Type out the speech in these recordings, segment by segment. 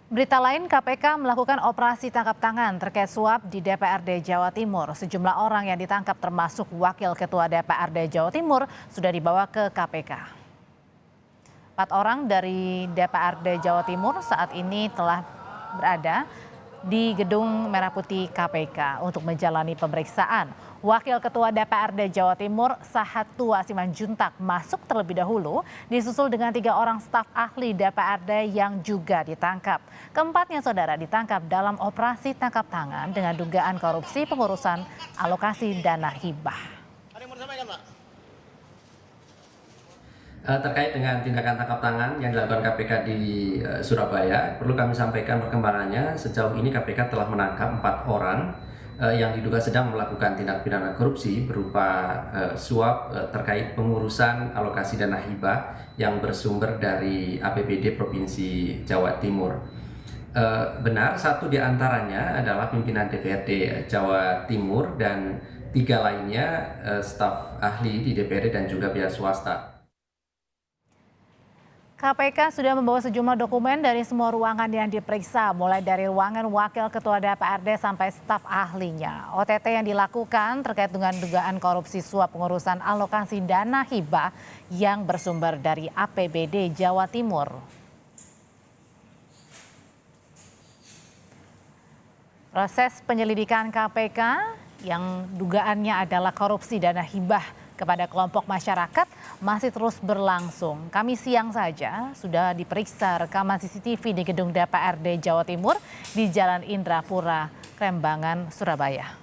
Berita lain, KPK melakukan operasi tangkap tangan terkait suap di DPRD Jawa Timur. Sejumlah orang yang ditangkap termasuk Wakil Ketua DPRD Jawa Timur sudah dibawa ke KPK. 4 orang dari DPRD Jawa Timur saat ini telah berada di Gedung Merah Putih KPK untuk menjalani pemeriksaan. Wakil Ketua DPRD Jawa Timur Sahatua Simanjuntak masuk terlebih dahulu, disusul dengan 3 orang staf ahli DPRD yang juga ditangkap. Keempatnya saudara ditangkap dalam operasi tangkap tangan dengan dugaan korupsi pengurusan alokasi dana hibah. Ada yang mau disampaikan, Pak? Terkait dengan tindakan tangkap tangan yang dilakukan KPK di Surabaya, perlu kami sampaikan perkembangannya. Sejauh ini KPK telah menangkap 4 orang yang diduga sedang melakukan tindak pidana korupsi berupa suap terkait pengurusan alokasi dana hibah yang bersumber dari APBD Provinsi Jawa Timur. Benar, 1 di antaranya adalah pimpinan DPRD Jawa Timur dan 3 lainnya staf ahli di DPRD dan juga pihak swasta. KPK sudah membawa sejumlah dokumen dari semua ruangan yang diperiksa, mulai dari ruangan Wakil Ketua DPRD sampai staf ahlinya. OTT yang dilakukan terkait dengan dugaan korupsi suap pengurusan alokasi dana hibah yang bersumber dari APBD Jawa Timur. Proses penyelidikan KPK yang dugaannya adalah korupsi dana hibah kepada kelompok masyarakat masih terus berlangsung. Kamis siang saja sudah diperiksa rekaman CCTV di gedung DPRD Jawa Timur di Jalan Indrapura, Krembangan, Surabaya.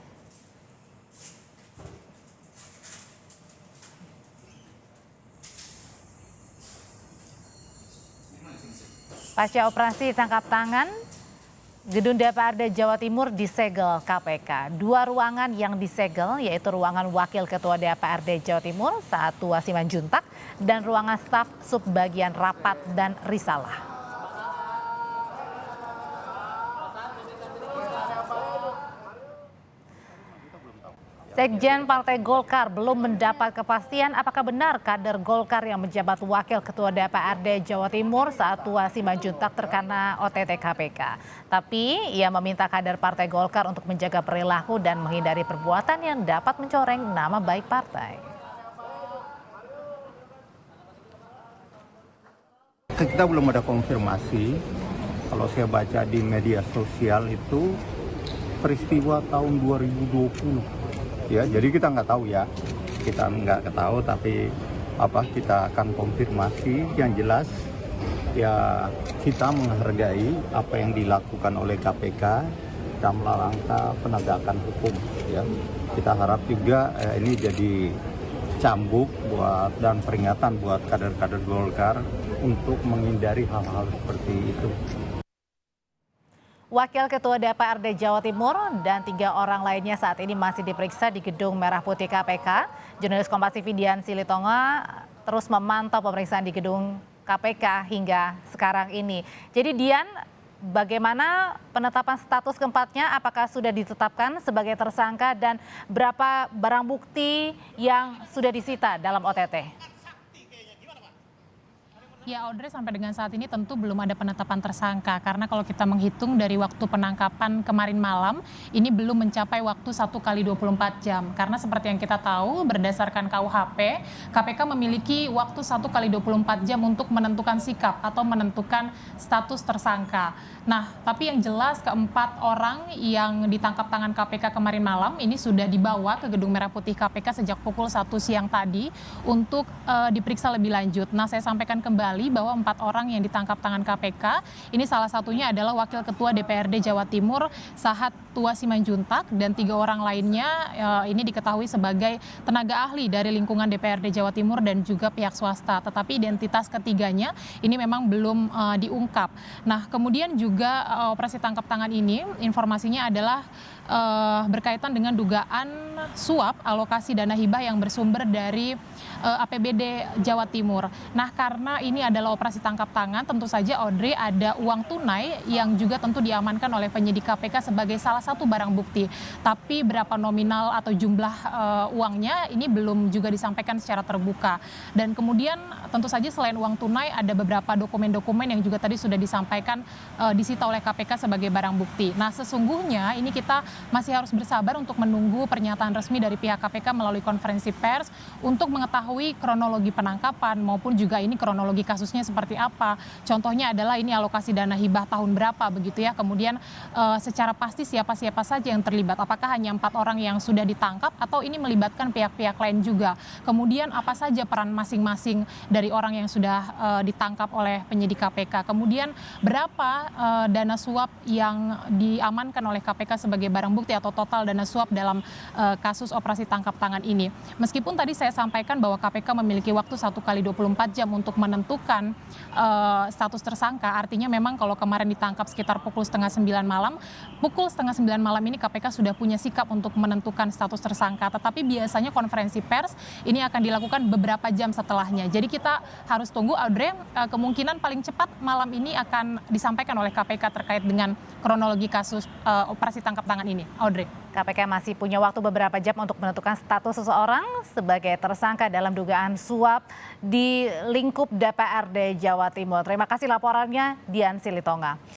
Pasca operasi tangkap tangan, gedung DPRD Jawa Timur disegel KPK. 2 ruangan yang disegel yaitu ruangan Wakil Ketua DPRD Jawa Timur Sahatua Simanjuntak dan ruangan staf subbagian rapat dan risalah. Sekjen Partai Golkar belum mendapat kepastian apakah benar kader Golkar yang menjabat Wakil Ketua DPRD Jawa Timur Sahatua Simanjuntak terkena OTT KPK. Tapi ia meminta kader Partai Golkar untuk menjaga perilaku dan menghindari perbuatan yang dapat mencoreng nama baik partai. Kita belum ada konfirmasi. Kalau saya baca di media sosial itu peristiwa tahun 2020. Ya, jadi kita nggak tahu ya, kita nggak tahu, tapi kita akan konfirmasi. Yang jelas ya kita menghargai apa yang dilakukan oleh KPK dalam rangka penegakan hukum. Ya, kita harap juga ini jadi cambuk dan peringatan buat kader-kader Golkar untuk menghindari hal-hal seperti itu. Wakil Ketua DPRD Jawa Timur dan 3 orang lainnya saat ini masih diperiksa di Gedung Merah Putih KPK. Jurnalis Kompas TV Dian Silitonga terus memantau pemeriksaan di Gedung KPK hingga sekarang ini. Jadi Dian, bagaimana penetapan status keempatnya? Apakah sudah ditetapkan sebagai tersangka dan berapa barang bukti yang sudah disita dalam OTT? Ya Audrey, sampai dengan saat ini tentu belum ada penetapan tersangka karena kalau kita menghitung dari waktu penangkapan kemarin malam ini belum mencapai waktu 1 kali 24 jam karena seperti yang kita tahu berdasarkan KUHP KPK memiliki waktu 1 kali 24 jam untuk menentukan sikap atau menentukan status tersangka. Nah tapi yang jelas keempat orang yang ditangkap tangan KPK kemarin malam ini sudah dibawa ke Gedung Merah Putih KPK sejak pukul 1 siang tadi untuk diperiksa lebih lanjut. Nah saya sampaikan kembali bahwa 4 orang yang ditangkap tangan KPK ini salah satunya adalah Wakil Ketua DPRD Jawa Timur Sahatua Simanjuntak dan 3 orang lainnya ini diketahui sebagai tenaga ahli dari lingkungan DPRD Jawa Timur dan juga pihak swasta, tetapi identitas ketiganya ini memang belum diungkap. Nah kemudian juga operasi tangkap tangan ini informasinya adalah berkaitan dengan dugaan suap alokasi dana hibah yang bersumber dari APBD Jawa Timur. Nah karena ini adalah operasi tangkap tangan, tentu saja Audrey ada uang tunai yang juga tentu diamankan oleh penyidik KPK sebagai salah satu barang bukti. Tapi berapa nominal atau jumlah uangnya ini belum juga disampaikan secara terbuka. Dan kemudian tentu saja selain uang tunai ada beberapa dokumen-dokumen yang juga tadi sudah disampaikan disita oleh KPK sebagai barang bukti. Nah, sesungguhnya ini kita masih harus bersabar untuk menunggu pernyataan resmi dari pihak KPK melalui konferensi pers untuk mengetahui kronologi penangkapan maupun juga ini kronologi kasusnya seperti apa. Contohnya adalah ini alokasi dana hibah tahun berapa begitu ya. Kemudian secara pasti siapa-siapa saja yang terlibat. Apakah hanya 4 orang yang sudah ditangkap atau ini melibatkan pihak-pihak lain juga. Kemudian apa saja peran masing-masing dari orang yang sudah ditangkap oleh penyidik KPK. Kemudian berapa dana suap yang diamankan oleh KPK sebagai barang bukti atau total dana suap dalam kasus operasi tangkap tangan ini. Meskipun tadi saya sampaikan bahwa KPK memiliki waktu 1 kali 24 jam untuk menentukan status tersangka, artinya memang kalau kemarin ditangkap sekitar pukul setengah 9 malam, pukul setengah 9 malam ini KPK sudah punya sikap untuk menentukan status tersangka, tetapi biasanya konferensi pers ini akan dilakukan beberapa jam setelahnya. Jadi kita harus tunggu, Audrey, kemungkinan paling cepat malam ini akan disampaikan oleh KPK terkait dengan kronologi kasus operasi tangkap tangan ini. Audrey. KPK masih punya waktu beberapa jam untuk menentukan status seseorang sebagai tersangka dalam dugaan suap di lingkup DPRD Jawa Timur. Terima kasih laporannya, Dian Silitonga.